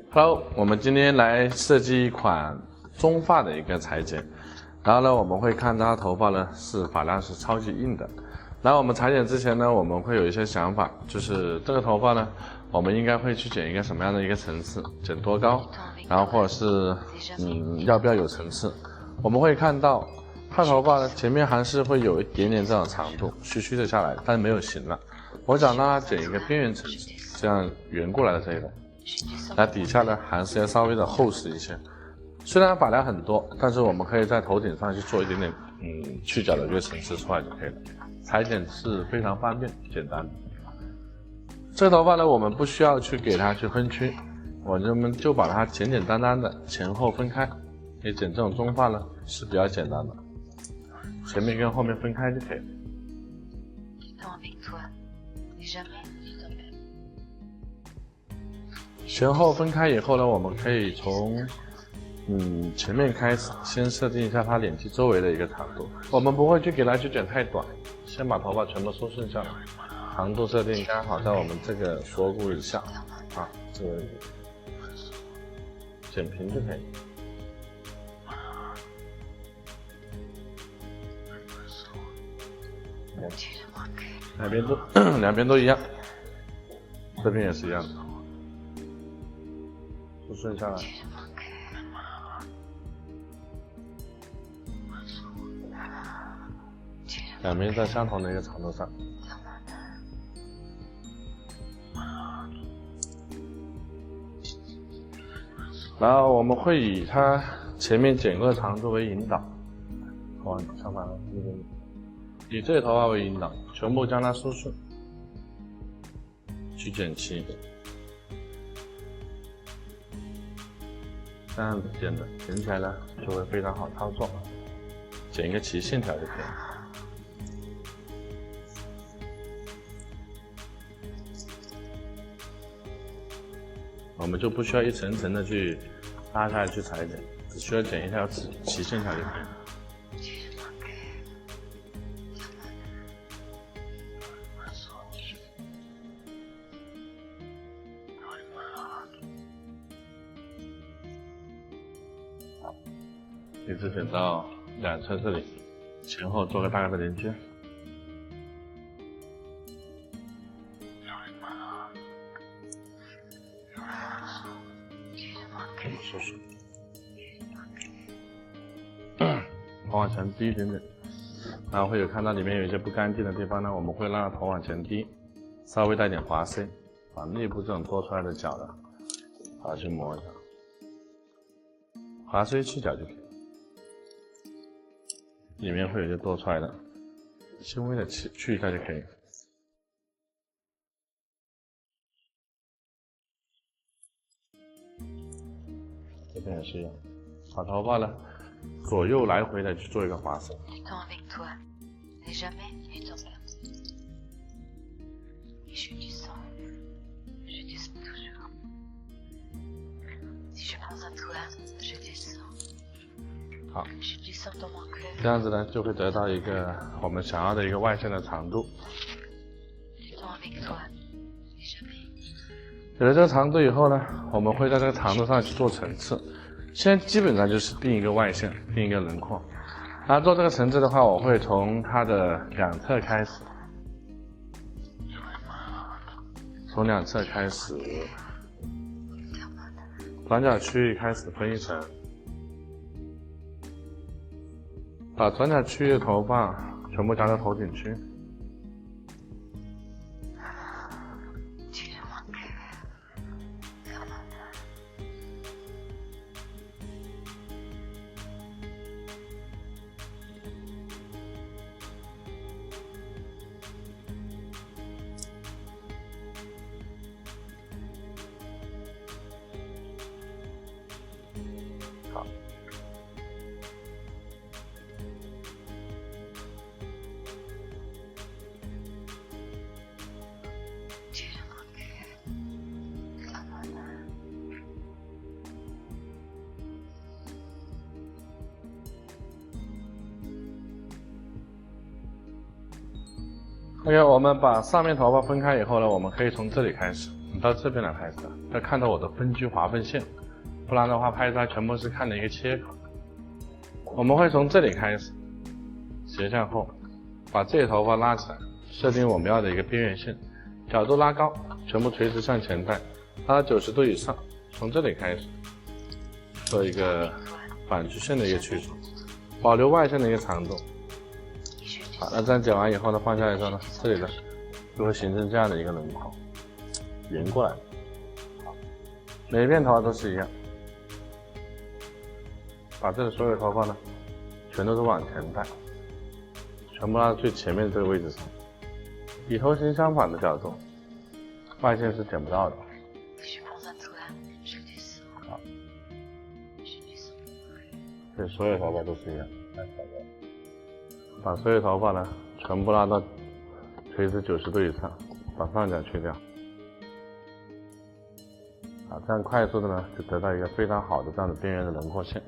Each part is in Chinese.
Hello， 我们今天来设计一款中发的一个裁剪，然后呢，我们会看它头发呢发量是超级硬的。然后我们裁剪之前呢，我们会有一些想法，就是这个头发呢，我们应该会去剪一个什么样的一个层次，剪多高，然后或者是要不要有层次。我们会看到它头发呢前面还是会有一点点这种长度，虚虚的下来，但是没有形了。我想让它剪一个边缘层次，这样圆过来的这一种。那底下呢还是要稍微的厚实一些，虽然发量很多，但是我们可以在头顶上去做一点点去角的一个层次出来就可以了。裁剪是非常方便简单的。这个头发呢，我们不需要去给它去分区，我们就把它简简单单的前后分开。你剪这种中发呢是比较简单的，前面跟后面分开就可以了。前后分开以后呢，我们可以从前面开始，先设定一下它脸基周围的一个长度。我们不会去给它去剪太短，先把头发全部梳顺下来，长度设定刚好在我们这个锁骨以下啊，这个剪平就可以。两边都一样，这边也是一样的。梳顺下来，两边在相同的一个长度上。然后我们会以它前面剪过的长度为引导，往相反的以这个头发为引导，全部将它梳顺，去剪齐。这样子剪起来呢就会非常好操作，剪一个齐线条就可以了。我们就不需要一层层的去拉下来去裁剪，只需要剪一条齐线条就可以了。一直剪到两侧这里，前后做个大概的连接。梳梳，头往前低一点点，然后会有看到里面有一些不干净的地方呢，我们会让头往前低，稍微带点滑塞，把内部这种多出来的角的，把它去磨一下，滑塞去角就可以了。里面会有些多出来的，轻微的去一下就可以。这边也是一样，把头发呢左右来回的去做一个滑塞。好，这样子呢就会得到一个我们想要的一个外线的长度。有了这个长度以后呢，我们会在这个长度上去做层次。现在基本上就是定一个外线，定一个轮廓。然后做这个层次的话，我会从它的两侧开始，从两侧开始，转角区域开始分一层。把转角区域的头发全部夹到头顶区，好。OK， 我们把上面头发分开以后呢，我们可以从这里开始，们到这边来拍摄，要看到我的分区划分线，不然的话拍出来全部是看的一个切口。我们会从这里开始，斜向后，把这些头发拉起来，设定我们要的一个边缘线，角度拉高，全部垂直向前带，拉到90度以上，从这里开始做一个反曲线的一个去除，保留外线的一个长度。好，那这样剪完以后呢，放下来之后呢，这里呢就会形成这样的一个轮廓，圆过来。好，每一片头发都是一样，把这个所有头发呢，全都是往前带，全部拉到最前面这个位置上，以头型相反的角度，外线是剪不到的。好，对，所有头发都是一样。把所有头发呢全部拉到垂直90度以上，把上角去掉。啊，这样快速的呢就得到一个非常好的这样的边缘的轮廓线。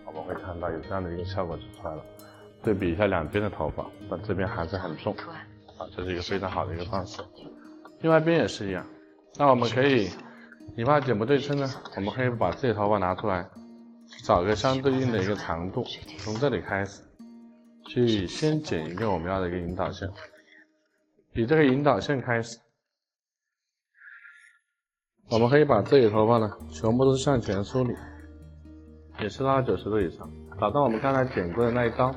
我们会看到有这样的一个效果就出来了。对比一下两边的头发，那这边还是很重。啊，这是一个非常好的一个方式。另外一边也是一样。那我们可以，你怕剪不对称呢，我们可以把这些头发拿出来，找个相对应的一个长度，从这里开始。去先剪一个我们要的一个引导线，以这个引导线开始，我们可以把这里头发呢全部都是向前梳理，也是拉到90度以上，找到我们刚才剪过的那一刀，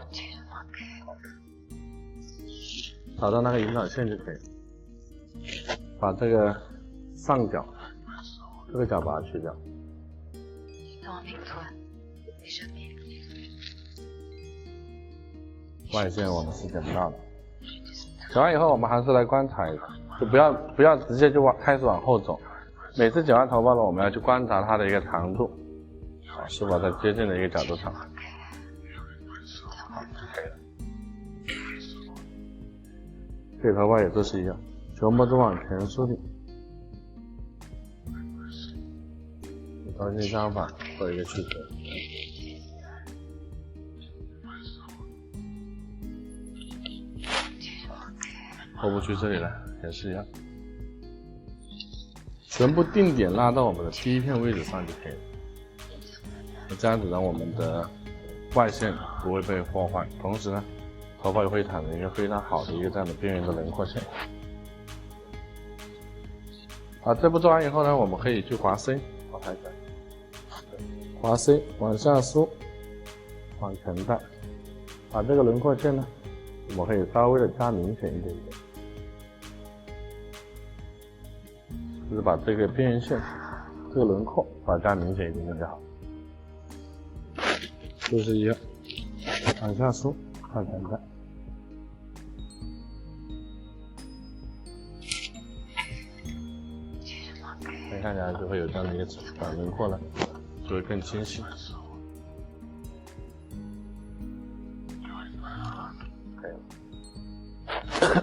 找到那个引导线就可以，把这个上角这个角把它去掉。外线我们是剪不到的。剪完以后，我们还是来观察一下，就不要直接就开始往后走。每次剪完头发呢，我们要去观察它的一个长度，啊，是否在接近的一个角度上。好，就可以了。这头发也都是一样，全部都往前梳理，头型相反做一个去除。后部区这里呢也是一样，全部定点拉到我们的第一片位置上就可以了。这样子呢，我们的外线不会被破坏，同时呢，头发也会产生一个非常好的一个这样的边缘的轮廓线。好，这步做完以后呢，我们可以去划 C， 我看一下，划 C 往下梳，往前带，把这个轮廓线呢，我们可以稍微的加明显一点点。就是把这个边缘线，这个轮廓把它加明显一点点就好。都是一样，往下梳，往前带。看起来就会有这样的一个轮廓了，就会更清晰。可以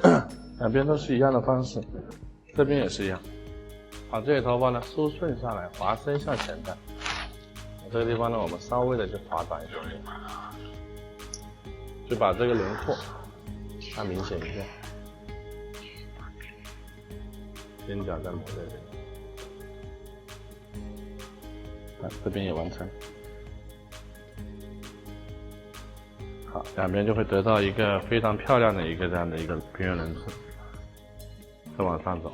了，两边都是一样的方式，这边也是一样。把这些头发呢梳顺下来，划身向前带。这个地方呢，我们稍微的就划短一点点，就把这个轮廓加明显一点。边角再抹这边，这边也完成。好，两边就会得到一个非常漂亮的一个这样的一个边缘轮廓。再往上走。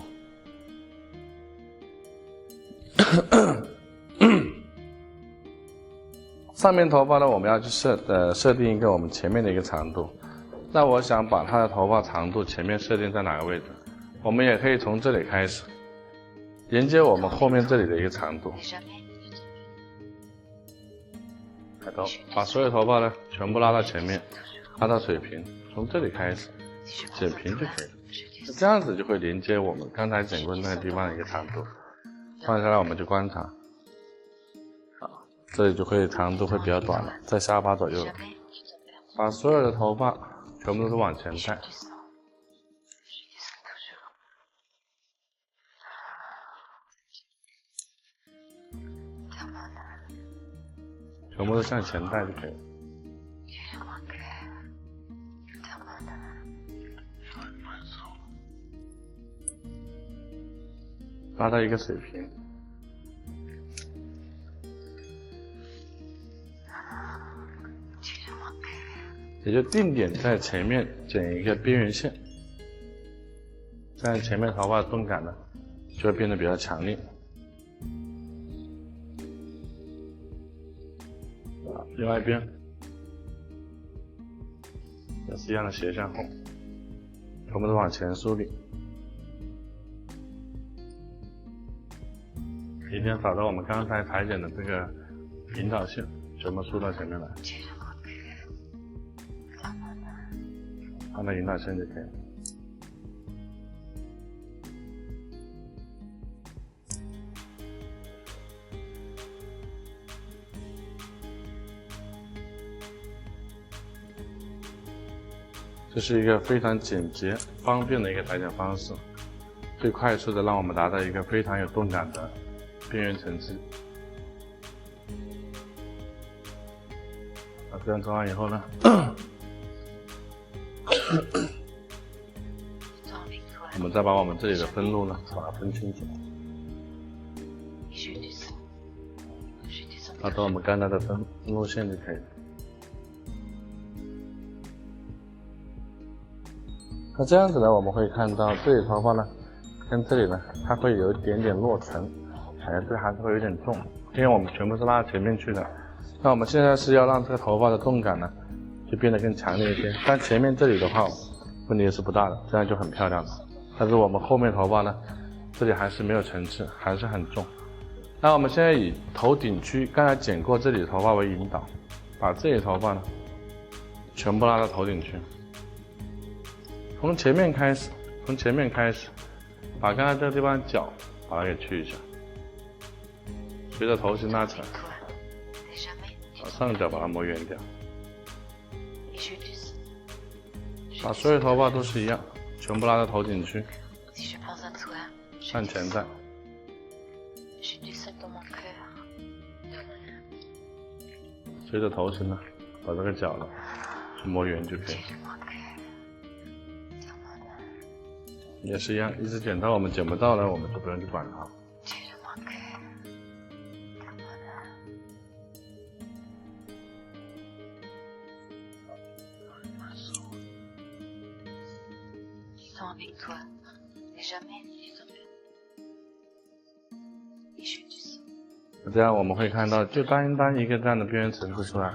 上面头发呢，我们要去设定一个我们前面的一个长度。那我想把它的头发长度前面设定在哪个位置？我们也可以从这里开始，连接我们后面这里的一个长度。抬头，把所有头发呢全部拉到前面，拉到水平，从这里开始剪平就可以了。这样子就会连接我们刚才剪过那个地方的一个长度。放下来我们就观察，这里就会长度会比较短了，在下巴左右了。把所有的头发全部都是往前带，全部都向前带就可以了。拉到一个水平，也就定点在前面剪一个边缘线，这样前面头发的动感呢就会变得比较强烈。另外一边也是一样的斜向后，全部都往前梳理，一定要找到我们刚才裁剪的这个引导线，全部梳到前面来，按照引导线就可以了。这是一个非常简洁、方便的一个裁剪方式，最快速的让我们达到一个非常有动感的边缘层次。这样做完以后呢，我们再把我们这里的分路呢，把它分清楚，找到我们刚才的分路线就可以了。那这样子呢，我们会看到这里头发呢，跟这里呢，它会有一点点落尘，这还是会有点重，因为我们全部是拉到前面去的。那我们现在是要让这个头发的动感呢，就变得更强烈一些。但前面这里的话，问题是不大的，这样就很漂亮了。但是我们后面头发呢，这里还是没有层次，还是很重。那我们现在以头顶区刚才剪过这里的头发为引导，把这里头发呢，全部拉到头顶区。从前面开始，把刚才这个地方角把它给去一下，随着头型拉起来，把上角把它磨圆掉，把所有头发都是一样，全部拉到头顶区，向前带，随着头型呢，把这个角呢去磨圆就可以了。也是一样，一直剪到我们剪不到了，我们就不用去管它。这样我们会看到，就单一个这样的边缘层次出来，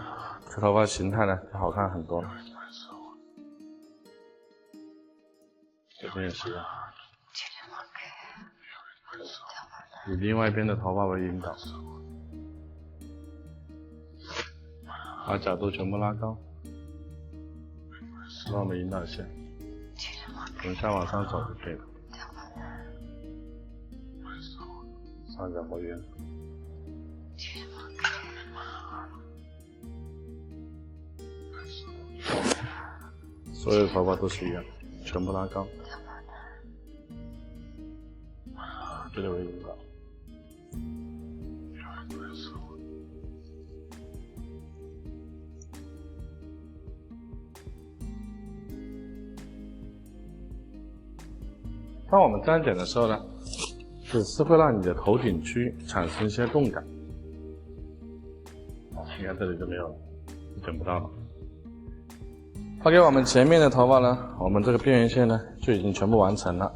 这头发形态呢就好看很多了。这边也是一样，以另外一边的头发为引导，把角度全部拉高，让我们引导线从下往上走就可以了，上角磨圆，所有头发都是一样，全部拉高。这里为引导，当我们这样剪的时候呢，只是会让你的头顶区产生一些动感。你看这里就没有了，剪不到了。OK， 我们前面的头发呢，我们这个边缘线呢就已经全部完成了，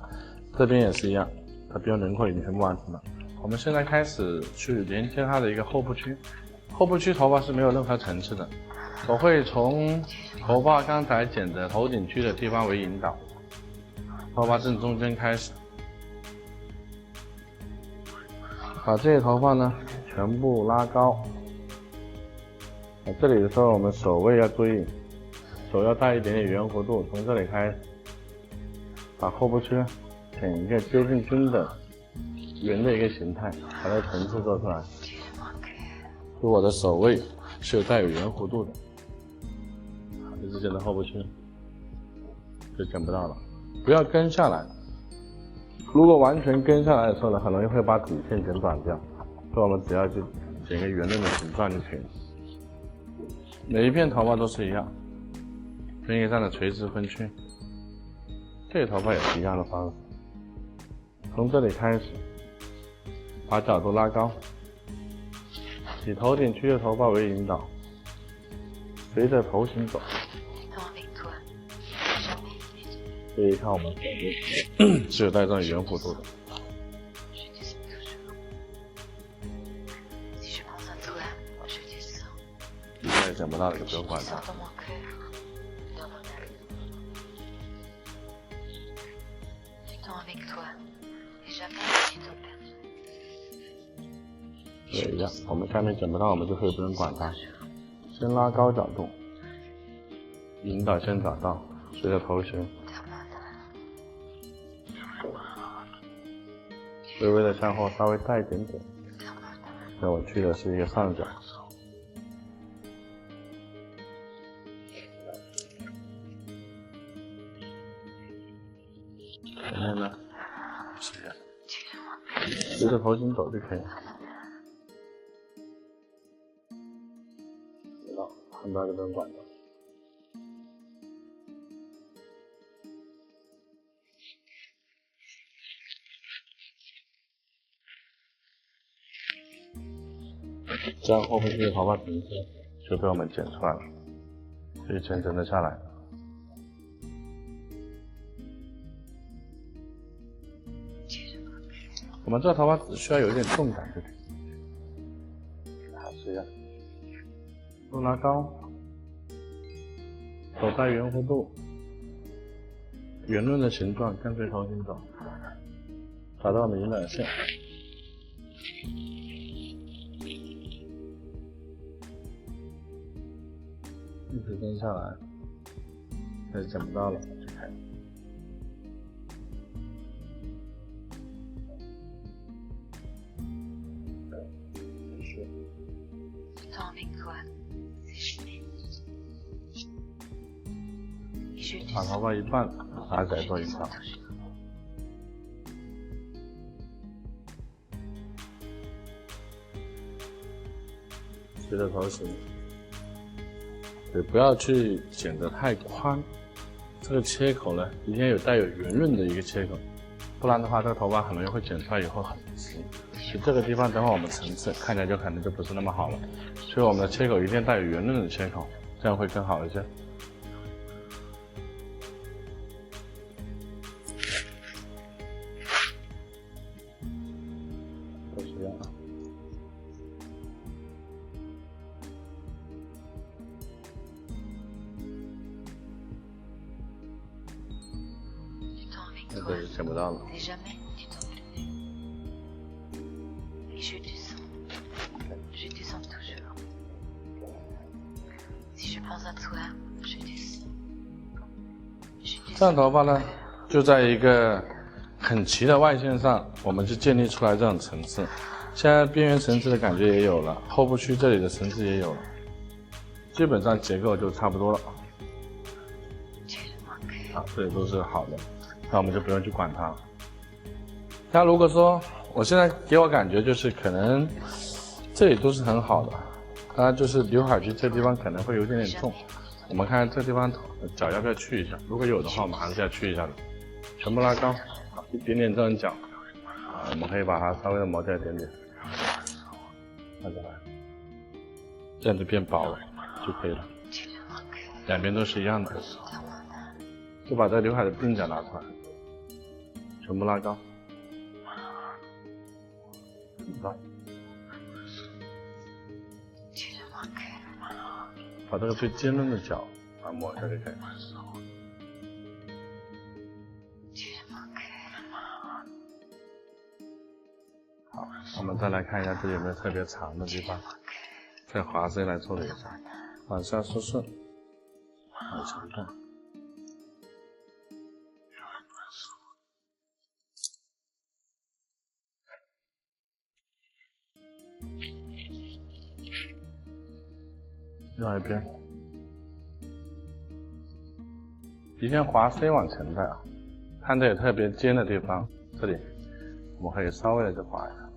这边也是一样。它边轮廓已经全部完成了，我们现在开始去连接它的一个后部区。后部区头发是没有任何层次的，我会从头发刚才剪的头顶区的地方为引导，头发正中间开始，把这些头发呢全部拉高。这里的时候我们手位要注意，手要带一点点圆弧度，从这里开始，把后部区剪一个接近均等圆的一个形态，把它的层次做出来。就我的手位是有带有圆弧度的，一直剪到后部区就剪不到了，不要跟下来。如果完全跟下来的时候呢，很容易会把底线剪短掉，所以我们只要去剪一个圆润的形状就可以了。每一片头发都是一样，分一个这样的垂直分区。这里头发也是一样的方式，从这里开始把角度拉高，以头顶区的头发为引导，随着头型走。注意看我们角度是有带这种圆弧度的。你现在剪不到的就不用管它。也一样，我们下面剪不到，我们就可以不用管它。先拉高角度，引导先找到，随着头型，微微的向后稍微带一点点。那我去的是一个上角。前面呢，随着头型走就可以了。看到就不用管它。这样后面这个头发层次就被我们剪出来了，可以全整得下来。我们这个头发只需要有一点动感就可以。还是一样，头拉高，手带圆弧度，圆润的形状跟随头型走，找到我们引导线。一直跟下来，开始剪不到了，就开始。把头发一半拿起来做引导，随着头型。对，不要去剪得太宽，这个切口呢，一定要带有圆润的一个切口，不然的话，这个头发很容易会剪出来以后很直。就这个地方，等会我们层次看起来就可能就不是那么好了，所以我们的切口一定带有圆润的切口，这样会更好一些。都是一样的。这个是剪不到了。这样头发呢，就在一个很齐的外线上，我们就建立出来这种层次。现在边缘层次的感觉也有了，后部区这里的层次也有了，基本上结构就差不多了。啊，这里都是好的，那我们就不用去管它。那如果说我现在给我感觉就是可能这里都是很好的，当然就是刘海区这地方可能会有点重。我们看这地方角要不要去一下，如果有的话，我们还是要去一下的。全部拉高，一点点这种角，我们可以把它稍微的磨掉一点点，看着来，这样就变薄了就可以了。两边都是一样的，就把这刘海的鬓角拿出来，全部拉高，把这个最尖锐的角把它抹一下就可以了。好，我们再来看一下这里有没有特别长的地方，再滑丝来处理一下，往下梳顺，往前看。另外一边，一定要滑 C 往前带啊，看这里特别尖的地方，这里我们可以稍微的就滑一下。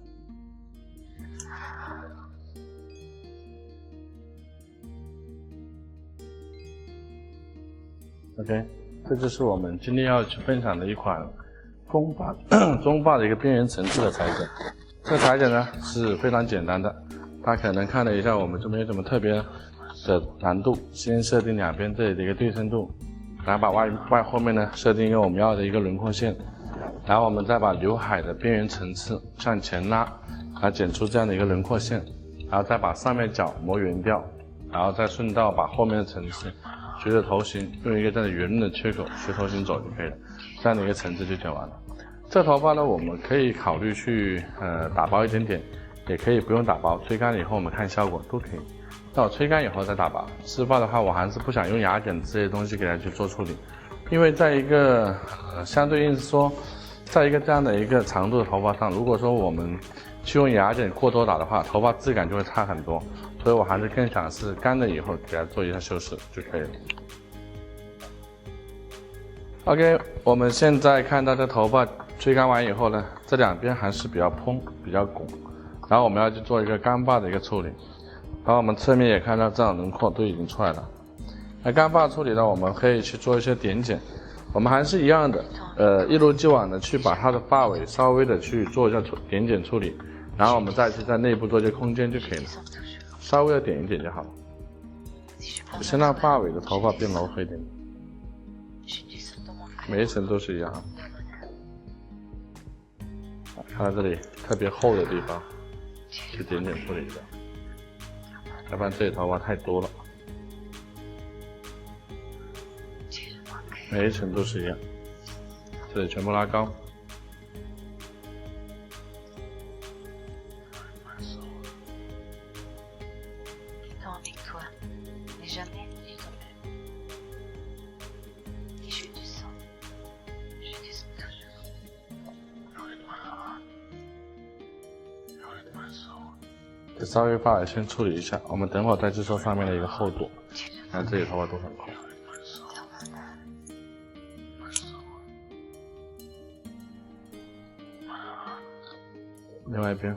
OK， 这就是我们今天要去分享的一款中发的一个边缘层次的裁剪。这裁剪呢是非常简单的，大家可能看了一下，我们就没有什么特别的难度。先设定两边这里的一个对称度，然后把后面呢设定一个我们要的一个轮廓线，然后我们再把刘海的边缘层次向前拉，然后剪出这样的一个轮廓线，然后再把上面角磨圆掉，然后再顺道把后面的层次随着头型用一个这样的圆润的缺口随头型走就可以了，这样的一个层次就剪完了。这头发呢，我们可以考虑去打薄一点点，也可以不用打薄，吹干了以后我们看效果都可以。那我吹干以后再打薄。湿发的话，我还是不想用牙剪这些东西给它去做处理，因为在一个相对应说，在一个这样的一个长度的头发上，如果说我们去用牙剪过多打的话，头发质感就会差很多，所以我还是更想是干了以后给它做一下修饰就可以了。OK， 我们现在看到这头发吹干完以后呢，这两边还是比较蓬、比较拱，然后我们要去做一个干发的一个处理。然后我们侧面也看到这样轮廓都已经出来了。那干发处理呢，我们可以去做一些点剪，我们还是一样的，一如既往的去把它的发尾稍微的去做一下点剪处理，然后我们再去在内部做一些空间就可以了，稍微的点一点就好了。先让发尾的头发变柔和一点。每一层都是一样，看到这里特别厚的地方，去点点处理一下，要不然这里头发太多了。每一层都是一样，这里全部拉高。稍微发尾先处理一下，我们等会儿再去说上面的一个厚度。看这里头发都很厚。另外一边，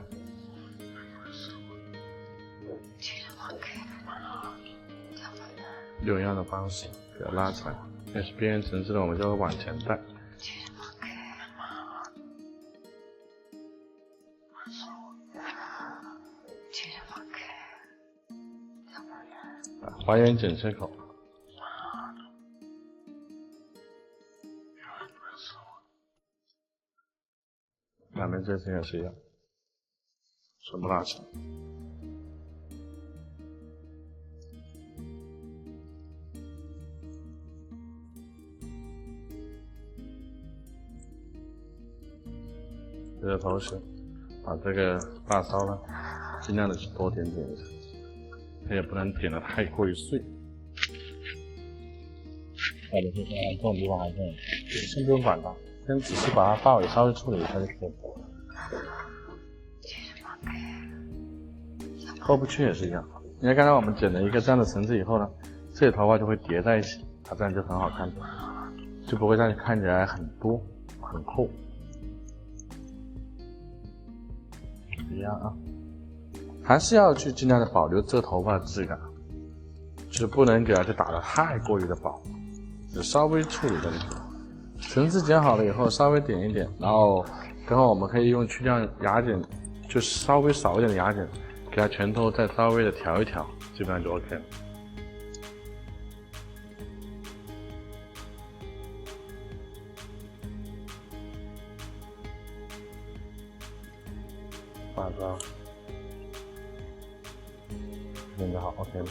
用一样的方式给它拉起来，但是边缘层次呢，我们就会往前带。还原剪切口，两边这层也是一样，全部拉起来。这个头型，把这个发梢呢，尽量的去多点一下。它也不能点得太过于碎，或者是说这种地方还是先不用管它，先只是把它发尾稍微处理一下就可以了。后部区也是一样，因为刚才我们剪了一个这样的层次以后呢，这里头发就会叠在一起，它这样就很好看，就不会让你看起来很多很厚。一样啊。还是要去尽量的保留这头发的质感，就是不能给它去打得太过于的薄，就稍微处理这里。层次剪好了以后，稍微点一点，然后等会我们可以用去掉牙剪，就稍微少一点的牙剪，给它拳头再稍微的调一调，基本上就 OK 了。发梢。剪得好 ，OK 了，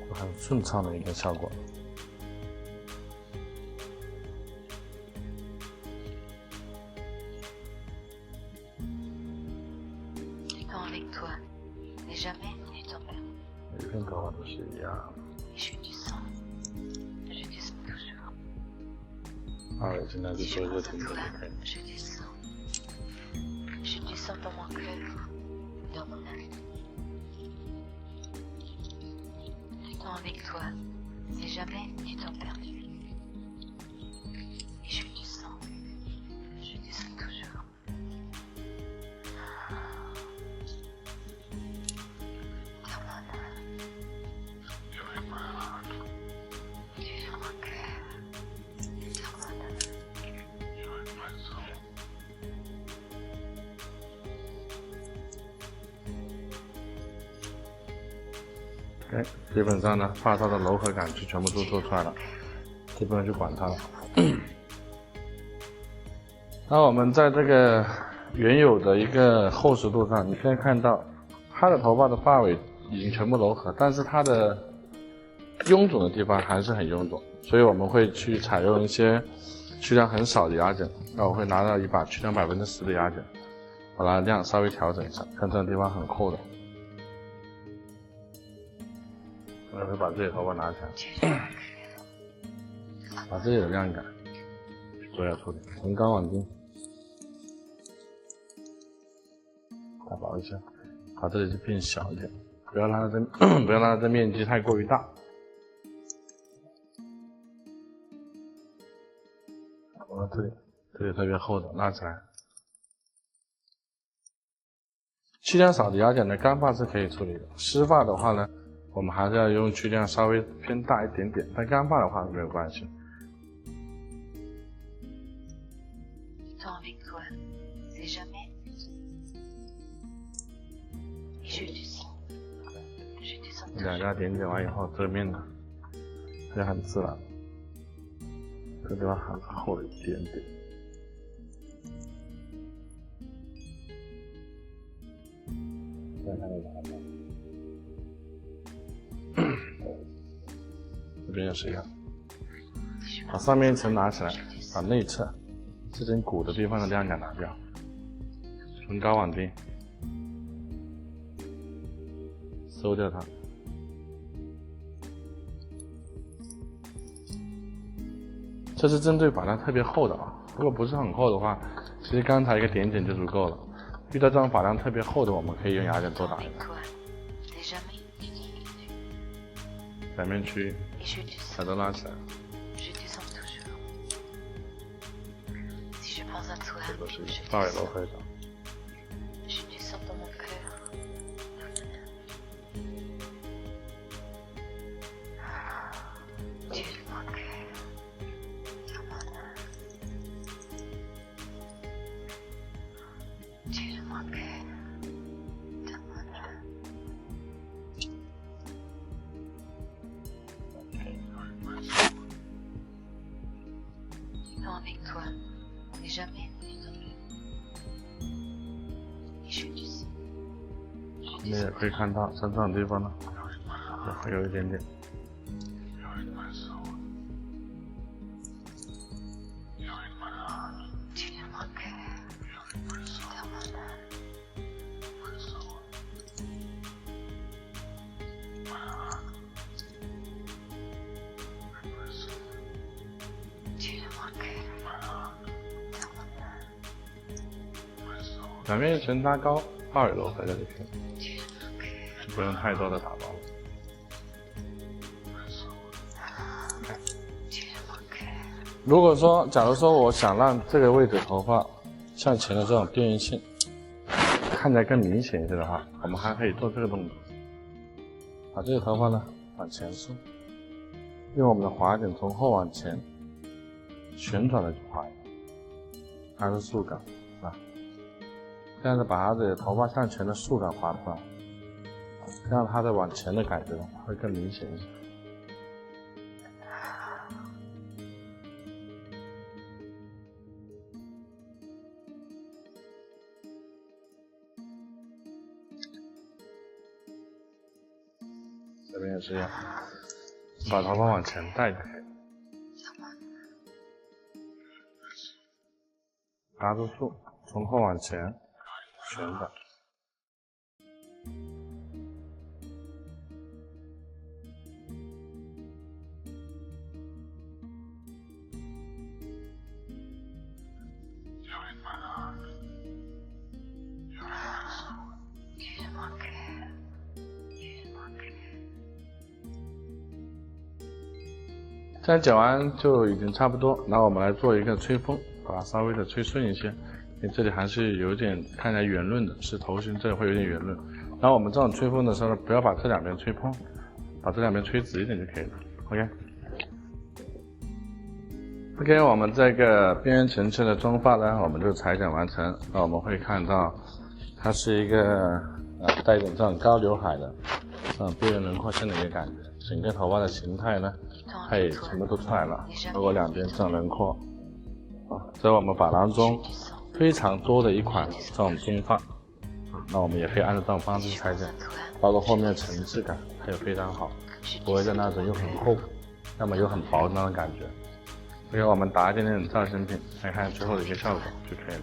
就很顺畅的一个效果。每片头发都是一样。发尾尽量就做一个停顿就可以了。Avec toi, mais jamais tu t'en perdu. Et je te sens toujours. Come on. Tu es mon cœur. Come on. OK， 基本上呢，发梢的柔和感就全部都做出来了，就不用去管它了。那我们在这个原有的一个厚实度上，你可以看到它的头发的发尾已经全部柔和，但是它的臃肿的地方还是很臃肿，所以我们会去采用一些去量很少的牙剪。那我会拿到一把去量10%的牙剪，把它量稍微调整一下，看这种地方很厚的。我会把这里头发拿起来，把这里的亮感做一下处理，从高往低，打薄一下，把这里就变小一点，不要让它的面积太过于大。我这里特别厚的拉起来。去量少的牙剪呢，干发是可以处理的，湿发的话呢，我们还是要用去量稍微偏大一点点，但干发的话没有关系。两家点剪完以后，这面呢，也很自然，这地方很厚的一点点。再看一下。这边也是一样，把上面一层拿起来，把内侧这根骨的地方的亮感拿掉，从高往低，收掉它。这是针对发量特别厚的啊，如果不是很厚的话，其实刚才一个点剪就足够了。遇到这种发量特别厚的，我们可以用牙剪多打一打。两面区域把它拉起来，这都是发尾柔和的。avec toi, mais jamais et je te sais. 你也可以看到身上的地方呢，也会有一点点。两面一层拉高，发尾柔和在这边，就不用太多的打薄。如果说，假如说我想让这个位置头发向前的这种边缘线看起来更明显一些的话，我们还可以做这个动作，把这个头发呢往前梳，用我们的滑剪从后往前旋转的去滑，它是竖感，是吧？这样子把它的头发向前的竖感滑出来，这样它的往前的感觉会更明显一些。这边也是一样，把头发往前带就可以，抓住树，从后往前旋转。这样剪完就已经差不多，那我们来做一个吹风，把它稍微的吹顺一些，因为这里还是有点看起来圆润的，是头型这里会有点圆润。然后我们这种吹风的时候，不要把这两边吹蓬，把这两边吹直一点就可以了。OK， 我们这个边缘层次的中发呢，我们就裁剪完成。那我们会看到，它是一个带点这种高刘海的这边缘轮廓线的一个感觉，整个头发的形态呢，它也全部都出来了，包括两边这种轮廓在我们发廊中非常多的一款这种中发那我们也可以按照这种方式裁剪，包括后面层次感它也非常好，不会在那种又很厚要么又很薄的那种感觉。OK， 我们打一点点造型品来看最后的一个效果就可以了。